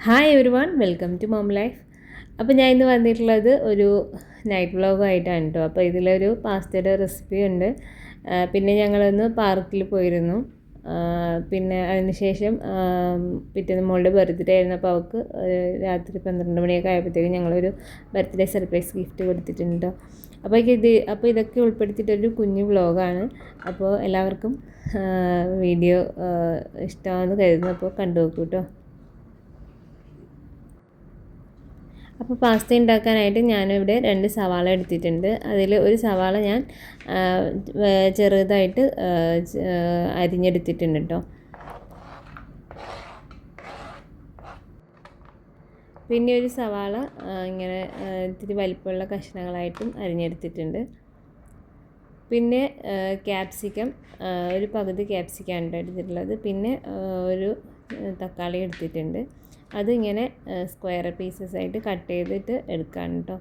Hi everyone welcome to mom life. അപ്പോൾ ഞാൻ ഇന്ന് വന്നിട്ടുള്ളത് ഒരു നൈറ്റ് വ്ളോഗായിട്ടാണ് കേട്ടോ. അപ്പോൾ ഇതിലൊരു പാസ്തയുടെ റെസിപ്പി ഉണ്ട്. പിന്നെ ഞങ്ങളൊന്ന് പാർക്കിൽ പോയിരുന്നു. പിന്നെ അതിനുശേഷം പിറ്റേന്ന് മോളുടെ ബർത്ത്ഡേ ആയിരുന്നു. അപ്പോൾ അവൾക്ക് രാത്രി 12 മണിയൊക്കെ ആയപ്പോഴത്തേക്കും ഞങ്ങളൊരു ബർത്ത്ഡേ സർപ്രൈസ് ഗിഫ്റ്റ് കൊടുത്തിട്ടുണ്ട്. അപ്പോൾ ഇതൊക്കെ ഉൾപ്പെടുത്തിയിട്ടൊരു കുഞ്ഞു വ്ളോഗാണ്. അപ്പോൾ എല്ലാവർക്കും വീഡിയോ ഇഷ്ടമാണെന്ന് കരുതുന്നു. അപ്പോൾ കണ്ടു നോക്കൂ കേട്ടോ. അപ്പോൾ പാസ്ത ഉണ്ടാക്കാനായിട്ട് ഞാനിവിടെ 2 സവാള എടുത്തിട്ടുണ്ട്. അതിൽ ഒരു സവാള ഞാൻ ചെറുതായിട്ട് അരിഞ്ഞെടുത്തിട്ടുണ്ട് കേട്ടോ. പിന്നെ ഒരു സവാള ഇങ്ങനെ ഇത്തിരി വലിപ്പമുള്ള കഷ്ണങ്ങളായിട്ടും അരിഞ്ഞെടുത്തിട്ടുണ്ട്. പിന്നെ ക്യാപ്സിക്കം ഒരു പകുതി ക്യാപ്സിക്കാണ് എടുത്തിട്ടുള്ളത്. പിന്നെ ഒരു തക്കാളി എടുത്തിട്ടുണ്ട്. അതിങ്ങനെ സ്ക്വയർ പീസസ് ആയിട്ട് കട്ട് ചെയ്തിട്ട് എടുക്കാം കേട്ടോ.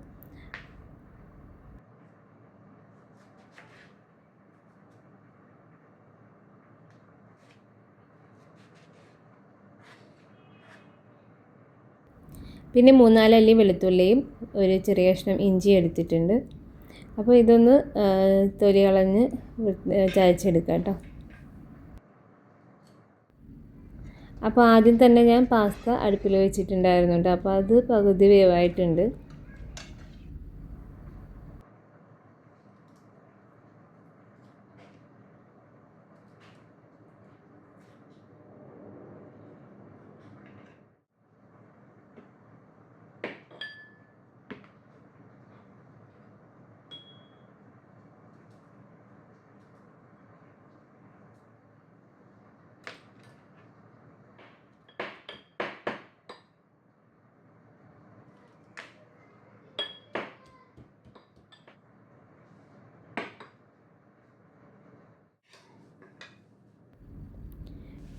പിന്നെ 3-4 അല്ലി വെളുത്തുള്ളിയും ഒരു ചെറിയ കഷ്ണം ഇഞ്ചി എടുത്തിട്ടുണ്ട്. അപ്പോൾ ഇതൊന്ന് തൊലി കളഞ്ഞ് ചതച്ചെടുക്കാം കേട്ടോ. അപ്പോൾ ആദ്യം തന്നെ ഞാൻ പാസ്ത അടുപ്പിൽ വെച്ചിട്ടുണ്ടായിരുന്നു കേട്ടോ. അപ്പോൾ അത് പകുതി വേവായിട്ടുണ്ട്.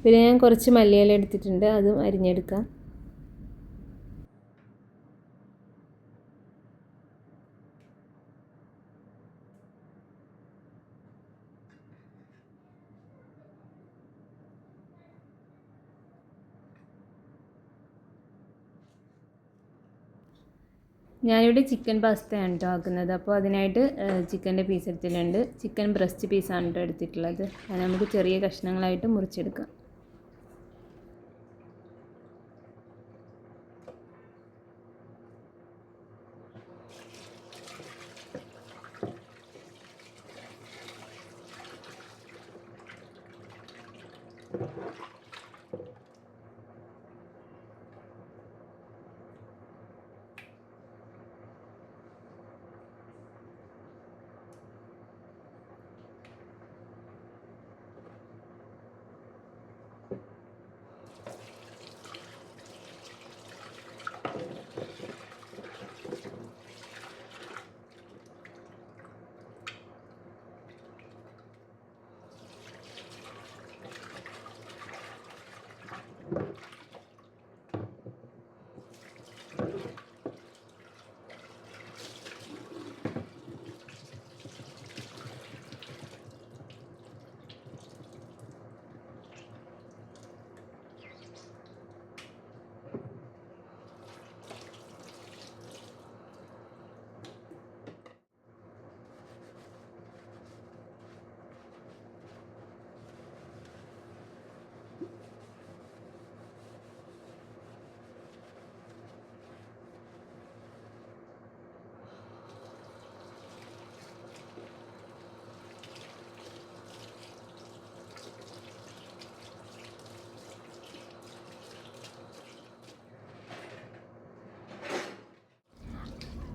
പിന്നെ ഞാൻ കുറച്ച് മല്ലിയില എടുത്തിട്ടുണ്ട്, അതും അരിഞ്ഞെടുക്കാം. ഞാനിവിടെ ചിക്കൻ പാസ്തയാണ് കേട്ടോ ആക്കുന്നത്. അപ്പോൾ അതിനായിട്ട് ചിക്കൻ്റെ പീസ് എടുത്തിട്ടുണ്ട്. ചിക്കൻ ബ്രസ്റ്റ് പീസാണ് കേട്ടോ എടുത്തിട്ടുള്ളത്. അത് നമുക്ക് ചെറിയ കഷ്ണങ്ങളായിട്ട് മുറിച്ചെടുക്കാം.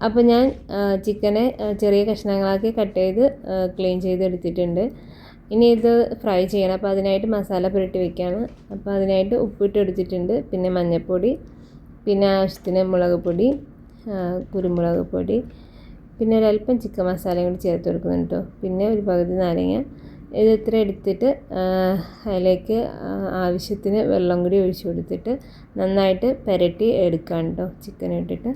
അപ്പോൾ ഞാൻ ചിക്കനെ ചെറിയ കഷ്ണങ്ങളാക്കി കട്ട് ചെയ്ത് ക്ലീൻ ചെയ്തെടുത്തിട്ടുണ്ട്. ഇനി ഇത് ഫ്രൈ ചെയ്യണം. അപ്പോൾ അതിനായിട്ട് മസാല പുരട്ടി വയ്ക്കുകയാണ്. അപ്പോൾ അതിനായിട്ട് ഉപ്പിട്ട് എടുത്തിട്ടുണ്ട്. പിന്നെ മഞ്ഞൾപ്പൊടി, പിന്നെ ആവശ്യത്തിന് മുളക് പൊടി, കുരുമുളക് പൊടി, പിന്നെ ഒരല്പം ചിക്കൻ മസാലയും കൂടി ചേർത്ത് കൊടുക്കുന്നുണ്ട് കേട്ടോ. പിന്നെ ഒരു പകുതി നാരങ്ങ. ഇത് ഇത്ര എടുത്തിട്ട് അതിലേക്ക് ആവശ്യത്തിന് വെള്ളം കൂടി ഒഴിച്ച് കൊടുത്തിട്ട് നന്നായിട്ട് പുരട്ടി എടുക്കാം കേട്ടോ ചിക്കൻ ഇട്ടിട്ട്.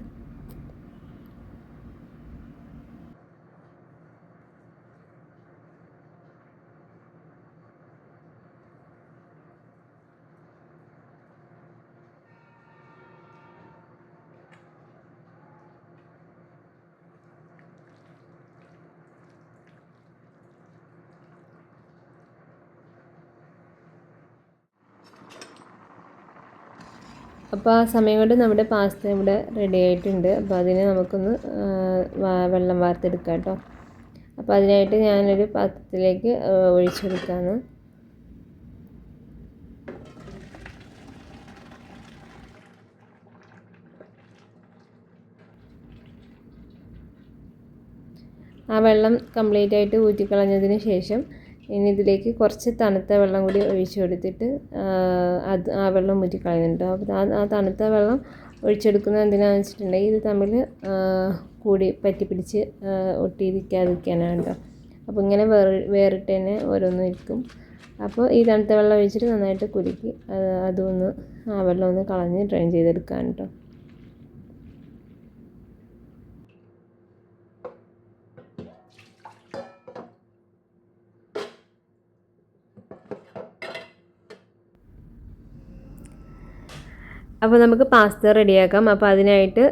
അപ്പോൾ ആ സമയം കൊണ്ട് നമ്മുടെ പാസ്ത ഇവിടെ റെഡി ആയിട്ടുണ്ട്. അപ്പോൾ അതിന് നമുക്കൊന്ന് വെള്ളം വാർത്തെടുക്കാം കേട്ടോ. അപ്പോൾ അതിനായിട്ട് ഞാനൊരു പാത്രത്തിലേക്ക് ഒഴിച്ചെടുക്കാണ്. ആ വെള്ളം കംപ്ലീറ്റ് ആയിട്ട് ഊറ്റിക്കളഞ്ഞതിന് ശേഷം ഇനി ഇതിലേക്ക് കുറച്ച് തണുത്ത വെള്ളം കൂടി ഒഴിച്ചു കൊടുത്തിട്ട് ആ വെള്ളം ഊറ്റിക്കളയുന്നുണ്ട്. അപ്പോൾ ആ തണുത്ത വെള്ളം ഒഴിച്ചെടുക്കുന്നത് എന്തിനാണെന്ന് വെച്ചിട്ടുണ്ടെങ്കിൽ ഇത് തമ്മിൽ കൂടി പറ്റി പിടിച്ച് ഒട്ടിയിരിക്കാതിരിക്കാനാണ് കേട്ടോ. അപ്പോൾ ഇങ്ങനെ വേറിട്ട് തന്നെ ഓരോന്നും ഇരിക്കും. അപ്പോൾ ഈ തണുത്ത വെള്ളം ഒഴിച്ചിട്ട് നന്നായിട്ട് കുലുക്കി അതൊന്ന് ആ വെള്ളം ഒന്ന് കളഞ്ഞ് ഡ്രെയിൻ ചെയ്തെടുക്കാൻ കേട്ടോ. അപ്പോൾ നമുക്ക് പാസ്ത റെഡിയാക്കാം. അപ്പോൾ അതിനായിട്ട്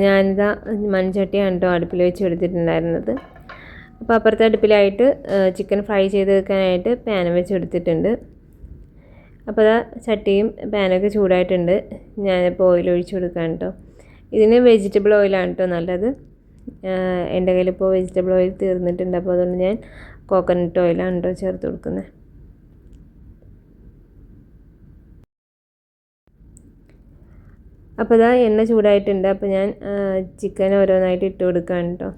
ഞാനിതാ മൺചട്ടിയാണ് കേട്ടോ അടുപ്പിൽ വെച്ച് എടുത്തിട്ടുണ്ടായിരുന്നത്. അപ്പോൾ അപ്പുറത്തെ അടുപ്പിലായിട്ട് ചിക്കൻ ഫ്രൈ ചെയ്ത് വെക്കാനായിട്ട് പാൻ വെച്ച് എടുത്തിട്ടുണ്ട്. അപ്പോൾ അതാ ചട്ടിയും പാനൊക്കെ ചൂടായിട്ടുണ്ട്. ഞാനിപ്പോൾ ഓയിൽ ഒഴിച്ച് കൊടുക്കാം കേട്ടോ. ഇതിന് വെജിറ്റബിൾ ഓയിലാണ് കേട്ടോ നല്ലത്. എൻ്റെ കയ്യിലിപ്പോൾ വെജിറ്റബിൾ ഓയിൽ തീർന്നിട്ടുണ്ട്. അപ്പോൾ അതുകൊണ്ട് ഞാൻ കോക്കനട്ട് ഓയിലാണ് കേട്ടോ ചേർത്ത് കൊടുക്കുന്നത്. അപ്പോൾ ഇതാ എണ്ണ ചൂടായിട്ടുണ്ട്. അപ്പോൾ ഞാൻ ചിക്കൻ ഓരോന്നായിട്ട് ഇട്ട് കൊടുക്കുകയാണ് കേട്ടോ.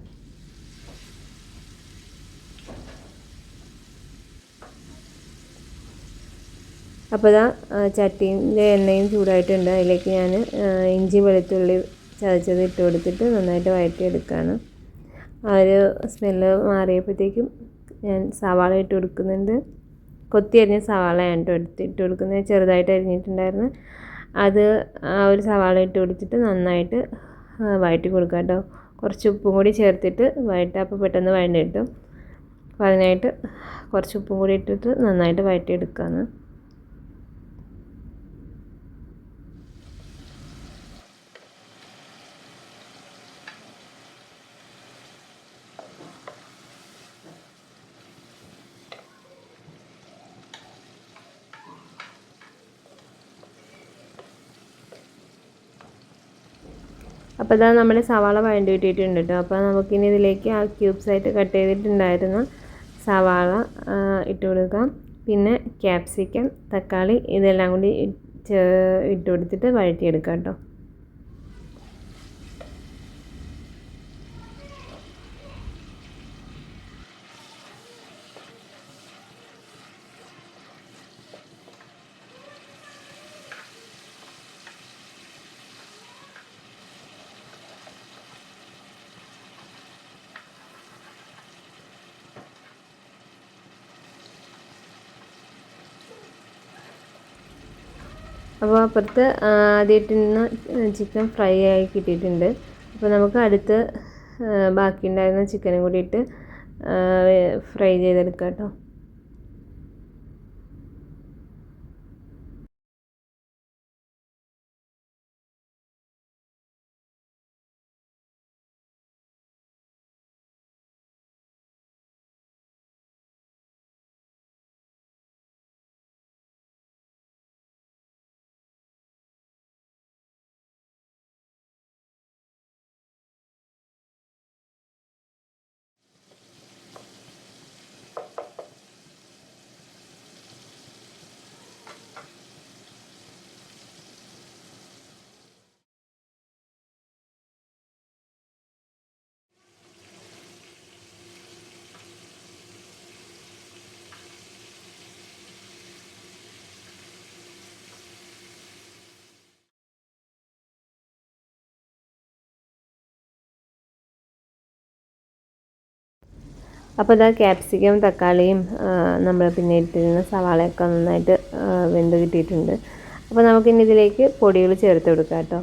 അപ്പോൾ ഇതാ ചട്ടീൻ്റെ എണ്ണയും ചൂടായിട്ടുണ്ട്. അതിലേക്ക് ഞാൻ ഇഞ്ചി വെളുത്തുള്ളി ചതച്ചത് ഇട്ട് കൊടുത്തിട്ട് നന്നായിട്ട് വഴറ്റിയെടുക്കുകയാണ്. ആ ഒരു സ്മെല്ല് മാറിയപ്പോഴത്തേക്കും ഞാൻ സവാള ഇട്ട് കൊടുക്കുന്നുണ്ട്. കൊത്തി അരിഞ്ഞ സവാളയാണ് കേട്ടോ ഇട്ട് കൊടുക്കുന്നത്. ചെറുതായിട്ട് അരിഞ്ഞിട്ടുണ്ടായിരുന്നു. അത് ആ ഒരു സവാള ഇട്ട് കൊടുത്തിട്ട് നന്നായിട്ട് വഴറ്റി കൊടുക്കുക കേട്ടോ. കുറച്ച് ഉപ്പും കൂടി ചേർത്തിട്ട് വഴറ്റുക. അപ്പോൾ പെട്ടെന്ന് വഴണ്ട് കിട്ടും. അപ്പോൾ അതിനായിട്ട് കുറച്ച് ഉപ്പും കൂടി ഇട്ടിട്ട് നന്നായിട്ട് വഴറ്റിയെടുക്കുകയാണ്. അപ്പോൾ ഇതാ നമ്മുടെ സവാള വഴണ്ടി കിട്ടിയിട്ടുണ്ട് കേട്ടോ. അപ്പോൾ നമുക്കിനി ഇതിലേക്ക് ആ ക്യൂബ്സായിട്ട് കട്ട് ചെയ്തിട്ടുണ്ടായിരുന്ന സവാള ഇട്ട് കൊടുക്കാം. പിന്നെ ക്യാപ്സിക്കം, തക്കാളി ഇതെല്ലാം കൂടി ഇട്ട് കൊടുത്തിട്ട് വഴറ്റിയെടുക്കാം കേട്ടോ. അപ്പോൾ അപ്പുറത്ത് ആദ്യമായിട്ട് ചിക്കൻ ഫ്രൈ ആയി കിട്ടിയിട്ടുണ്ട്. അപ്പോൾ നമുക്ക് അടുത്ത് ബാക്കി ഉണ്ടായിരുന്ന ചിക്കനും കൂടി ഇട്ട് ഫ്രൈ ചെയ്തെടുക്കാം കേട്ടോ. അപ്പോൾ ഇതാ ക്യാപ്സിക്കം, തക്കാളിയും നമ്മൾ പിന്നെ ഇട്ടിരുന്ന സവാളയൊക്കെ നന്നായിട്ട് വെന്ത് കിട്ടിയിട്ടുണ്ട്. അപ്പോൾ നമുക്കിനി ഇതിലേക്ക് പൊടികൾ ചേർത്ത് കൊടുക്കാം കേട്ടോ.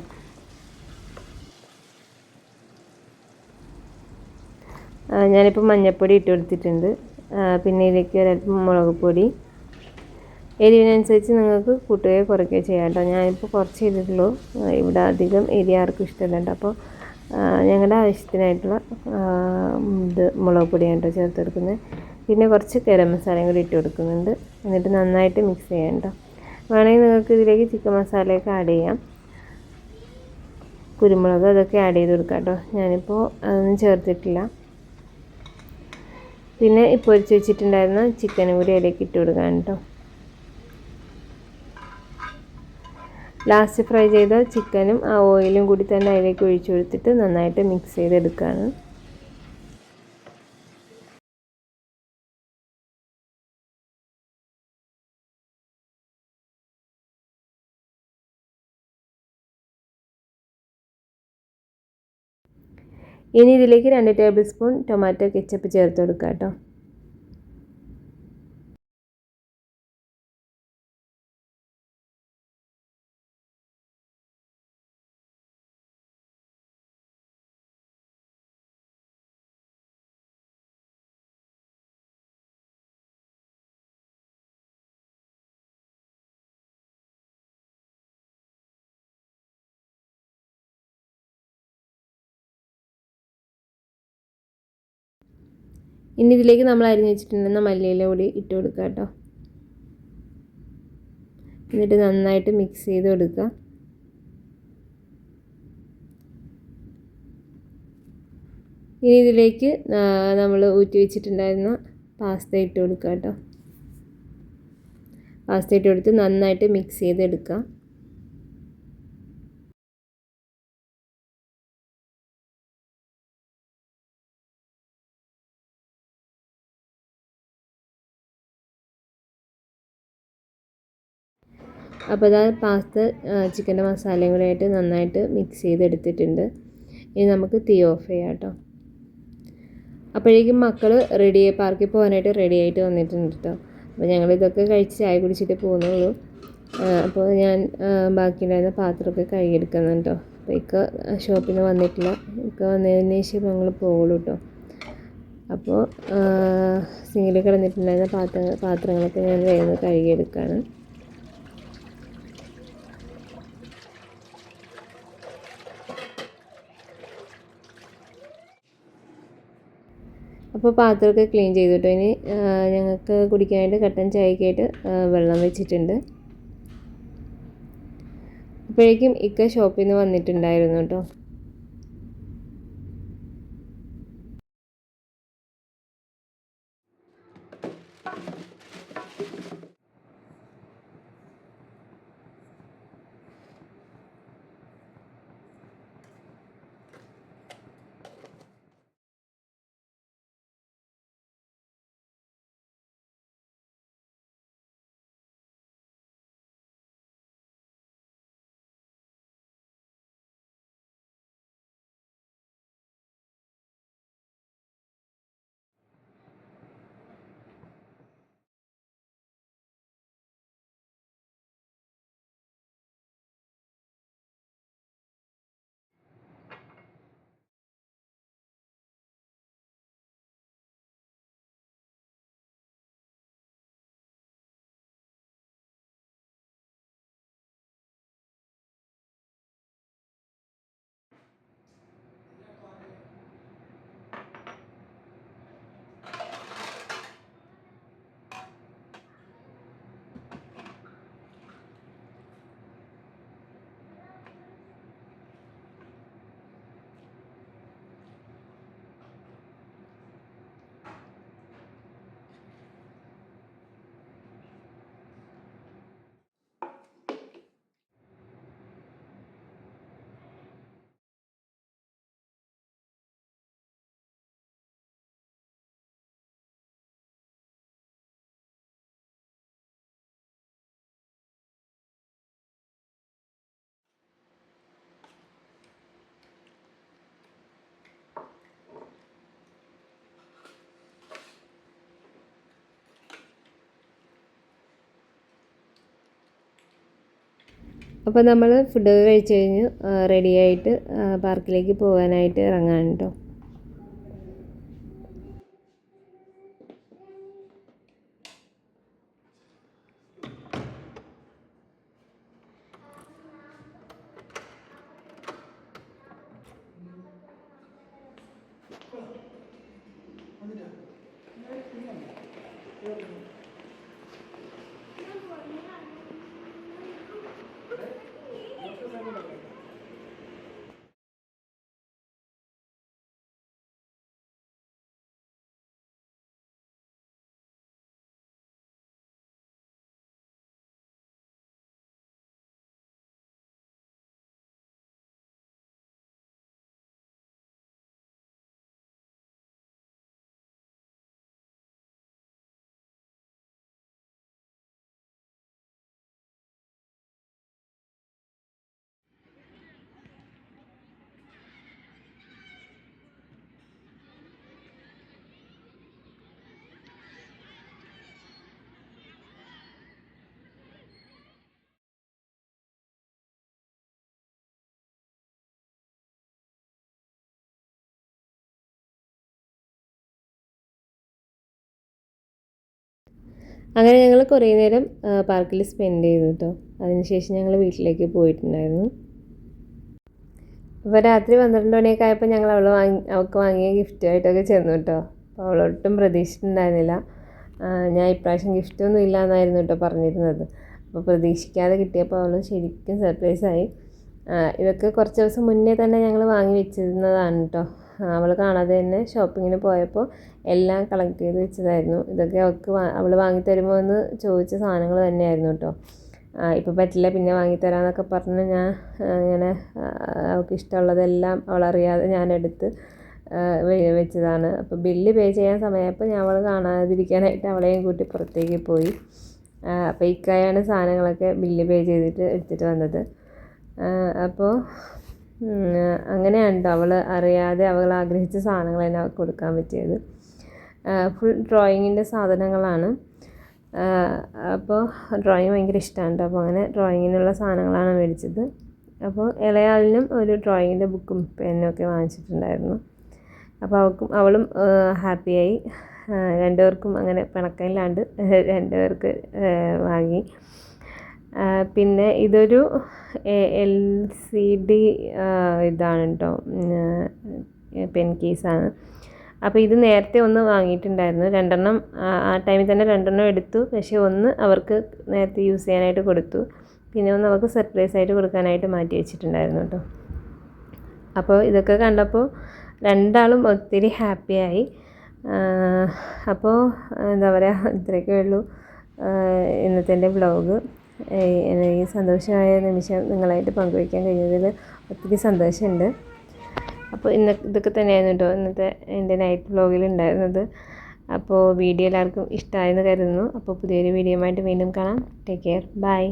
ഞാനിപ്പോൾ മഞ്ഞൾപ്പൊടി ഇട്ട് കൊടുത്തിട്ടുണ്ട്. പിന്നെ ഇതിലേക്ക് ഒരല്പം മുളക് പൊടി, എരിവിനനുസരിച്ച് നിങ്ങൾക്ക് കൂട്ടുകയോ കുറയ്ക്കുകയോ ചെയ്യാം കേട്ടോ. ഞാനിപ്പോൾ കുറച്ച് ചെയ്തിട്ടുള്ളൂ. ഇവിടെ അധികം എരി ആർക്കും ഇഷ്ടമല്ല. അപ്പോൾ ഞങ്ങളുടെ ആവശ്യത്തിനായിട്ടുള്ള മുളക് പൊടിയാണ് കേട്ടോ ചേർത്ത് കൊടുക്കുന്നത്. പിന്നെ കുറച്ച് ഗരം മസാലയും കൂടി ഇട്ട് കൊടുക്കുന്നുണ്ട്. എന്നിട്ട് നന്നായിട്ട് മിക്സ് ചെയ്യാം കേട്ടോ. വേണമെങ്കിൽ നിങ്ങൾക്ക് ഇതിലേക്ക് ചിക്കൻ മസാലയൊക്കെ ആഡ് ചെയ്യാം. കുരുമുളക് അതൊക്കെ ആഡ് ചെയ്ത് കൊടുക്കാം കേട്ടോ. ഞാനിപ്പോൾ അതൊന്നും ചേർത്തിട്ടില്ല. പിന്നെ ഇപ്പോൾ പൊരിച്ച് വെച്ചിട്ടുണ്ടായിരുന്ന ചിക്കനും കൂടി അതിലേക്ക് ഇട്ട് കൊടുക്കാം കേട്ടോ. ലാസ്റ്റ് ഫ്രൈ ചെയ്ത ചിക്കനും ആ ഓയിലും കൂടി തന്നെ അതിലേക്ക് ഒഴിച്ചു കൊടുത്തിട്ട് നന്നായിട്ട് മിക്സ് ചെയ്തെടുക്കുകയാണ്. ഇനി ഇതിലേക്ക് 2 ടേബിൾ സ്പൂൺ ടൊമാറ്റോ കെച്ചപ്പ് ചേർത്ത് കൊടുക്കാം കേട്ടോ. ഇനി ഇതിലേക്ക് നമ്മൾ അരിഞ്ഞ് വെച്ചിട്ടുണ്ടെന്ന മല്ലിയില കൂടി ഇട്ട് കൊടുക്കുക കേട്ടോ. എന്നിട്ട് നന്നായിട്ട് മിക്സ് ചെയ്ത് കൊടുക്കുക. ഇനി ഇതിലേക്ക് നമ്മൾ ഊറ്റി വെച്ചിട്ടുണ്ടായിരുന്ന പാസ്ത ഇട്ട് കൊടുക്കുക കേട്ടോ. പാസ്ത ഇട്ട് കൊടുത്ത് നന്നായിട്ട് മിക്സ് ചെയ്തെടുക്കുക. അപ്പോൾ ഇതാ പാസ്ത ചിക്കൻ്റെ മസാലയും കൂടെ ആയിട്ട് നന്നായിട്ട് മിക്സ് ചെയ്തെടുത്തിട്ടുണ്ട്. ഇനി നമുക്ക് തീ ഓഫ് ചെയ്യാം കേട്ടോ. അപ്പോഴേക്കും മക്കൾ പാർക്കിൽ പോകാനായിട്ട് റെഡി ആയിട്ട് വന്നിട്ടുണ്ട് കേട്ടോ. അപ്പോൾ ഞങ്ങളിതൊക്കെ കഴിച്ച് ചായ കുടിച്ചിട്ട് പോകുന്നുള്ളൂ. അപ്പോൾ ഞാൻ ബാക്കിയുണ്ടായിരുന്ന പാത്രമൊക്കെ കഴുകിയെടുക്കുന്നു കേട്ടോ. അപ്പോൾ ഇക്ക ഷോപ്പിൽ നിന്ന് വന്നിട്ടില്ല. ഇക്ക വന്നതിന് ശേഷം ഞങ്ങൾ പോകുള്ളൂ കേട്ടോ. അപ്പോൾ സിങ്കിൽ കിടന്നിട്ടുണ്ടായിരുന്ന പാത്രങ്ങളൊക്കെ ഞാൻ വേഗം കഴുകിയെടുക്കുകയാണ്. അപ്പോൾ പാത്രമൊക്കെ ക്ലീൻ ചെയ്തിട്ട് ഇനി ഞങ്ങൾക്ക് കുടിക്കാനായിട്ട് കട്ടൻ ചായക്കായിട്ട് വെള്ളം വെച്ചിട്ടുണ്ട്. അപ്പോഴേക്കും ഇക്ക ഷോപ്പിൽ നിന്ന് വന്നിട്ടുണ്ടായിരുന്നു കേട്ടോ. അപ്പോൾ നമ്മൾ ഫുഡ് കഴിച്ച് കഴിഞ്ഞ് റെഡിയായിട്ട് പാർക്കിലേക്ക് പോകാനായിട്ട് ഇറങ്ങാൻ കേട്ടോ. അങ്ങനെ ഞങ്ങൾ കുറേ നേരം പാർക്കിൽ സ്പെൻഡ് ചെയ്തു കേട്ടോ. അതിനുശേഷം ഞങ്ങൾ വീട്ടിലേക്ക് പോയിട്ടുണ്ടായിരുന്നു. അപ്പോൾ രാത്രി 12 മണിയൊക്കെ ആയപ്പോൾ ഞങ്ങൾ അവൾക്ക് വാങ്ങിയ ഗിഫ്റ്റുമായിട്ടൊക്കെ ചെന്നു കേട്ടോ. അപ്പോൾ അവളൊട്ടും പ്രതീക്ഷിച്ചിട്ടുണ്ടായിരുന്നില്ല. ഞാൻ ഇപ്രാവശ്യം ഗിഫ്റ്റൊന്നും ഇല്ല എന്നായിരുന്നു കേട്ടോ പറഞ്ഞിരുന്നത്. അപ്പോൾ പ്രതീക്ഷിക്കാതെ കിട്ടിയപ്പോൾ അവൾ ശരിക്കും സർപ്രൈസായി. ഇതൊക്കെ കുറച്ച് ദിവസം മുന്നേ തന്നെ ഞങ്ങൾ വാങ്ങി വെച്ചിരുന്നതാണ് കേട്ടോ. അവൾ കാണാതെ തന്നെ ഷോപ്പിങ്ങിന് പോയപ്പോൾ എല്ലാം കളക്ട് ചെയ്ത് വെച്ചതായിരുന്നു. ഇതൊക്കെ അവൾ വാങ്ങിത്തരുമോ എന്ന് ചോദിച്ച സാധനങ്ങൾ തന്നെയായിരുന്നു കേട്ടോ. ഇപ്പോൾ പറ്റില്ല പിന്നെ വാങ്ങിത്തരാമെന്നൊക്കെ പറഞ്ഞ് ഞാൻ ഇങ്ങനെ അവൾക്ക് ഇഷ്ടമുള്ളതെല്ലാം അവളറിയാതെ ഞാനെടുത്ത് വെച്ചതാണ്. അപ്പോൾ ബില്ല് പേ ചെയ്യാൻ സമയപ്പോൾ ഞാൻ അവൾ കാണാതിരിക്കാനായിട്ട് അവളെയും കൂട്ടി പുറത്തേക്ക് പോയി. അപ്പോൾ ഇക്കായാണ് സാധനങ്ങളൊക്കെ ബില്ല് പേ ചെയ്തിട്ട് എടുത്തിട്ട് വന്നത്. അപ്പോൾ അങ്ങനെയാണ് കേട്ടോ അവൾ അറിയാതെ അവൾ ആഗ്രഹിച്ച സാധനങ്ങൾ തന്നെ അവൾക്ക് കൊടുക്കാൻ പറ്റിയത്. ഫുൾ ഡ്രോയിങ്ങിൻ്റെ സാധനങ്ങളാണ്. അപ്പോൾ ഡ്രോയിങ് ഭയങ്കര ഇഷ്ടമാണ് കേട്ടോ. അപ്പോൾ അങ്ങനെ ഡ്രോയിങ്ങിനുള്ള സാധനങ്ങളാണ് മേടിച്ചത്. അപ്പോൾ ഇളയാളിനും ഒരു ഡ്രോയിങ്ങിൻ്റെ ബുക്കും പെന്നും ഒക്കെ വാങ്ങിച്ചിട്ടുണ്ടായിരുന്നു. അപ്പോൾ അവളും ഹാപ്പിയായി. രണ്ടുപേർക്കും അങ്ങനെ പിണക്കമില്ലാണ്ട് രണ്ടുപേർക്ക് വാങ്ങി. പിന്നെ ഇതൊരു LCD ഇതാണ് കേട്ടോ, പെൻ കേസാണ്. അപ്പോൾ ഇത് നേരത്തെ ഒന്ന് വാങ്ങിയിട്ടുണ്ടായിരുന്നു. 2 ആ ടൈമിൽ തന്നെ 2 എടുത്തു. പക്ഷേ ഒന്ന് അവർക്ക് നേരത്തെ യൂസ് ചെയ്യാനായിട്ട് കൊടുത്തു. പിന്നെ ഒന്ന് അവർക്ക് സർപ്രൈസായിട്ട് കൊടുക്കാനായിട്ട് മാറ്റി വെച്ചിട്ടുണ്ടായിരുന്നു കേട്ടോ. അപ്പോൾ ഇതൊക്കെ കണ്ടപ്പോൾ രണ്ടാളും ഒത്തിരി ഹാപ്പിയായി. അപ്പോൾ എന്താ പറയുക, ഇത്രയൊക്കെ ഉള്ളൂ ഇന്നത്തെ എൻ്റെ വ്ലോഗ്. ഈ സന്തോഷമായ നിമിഷം നിങ്ങളായിട്ട് പങ്കുവയ്ക്കാൻ കഴിഞ്ഞതിൽ ഒത്തിരി സന്തോഷമുണ്ട്. അപ്പോൾ ഇതൊക്കെ തന്നെയായിരുന്നു കേട്ടോ ഇന്നത്തെ എൻ്റെ നൈറ്റ് വ്ലോഗിൽ ഉണ്ടായിരുന്നത്. അപ്പോൾ വീഡിയോ എല്ലാവർക്കും ഇഷ്ടമായെന്ന് കരുതുന്നു. അപ്പോൾ പുതിയൊരു വീഡിയോ ആയിട്ട് വീണ്ടും കാണാം. Take care, by.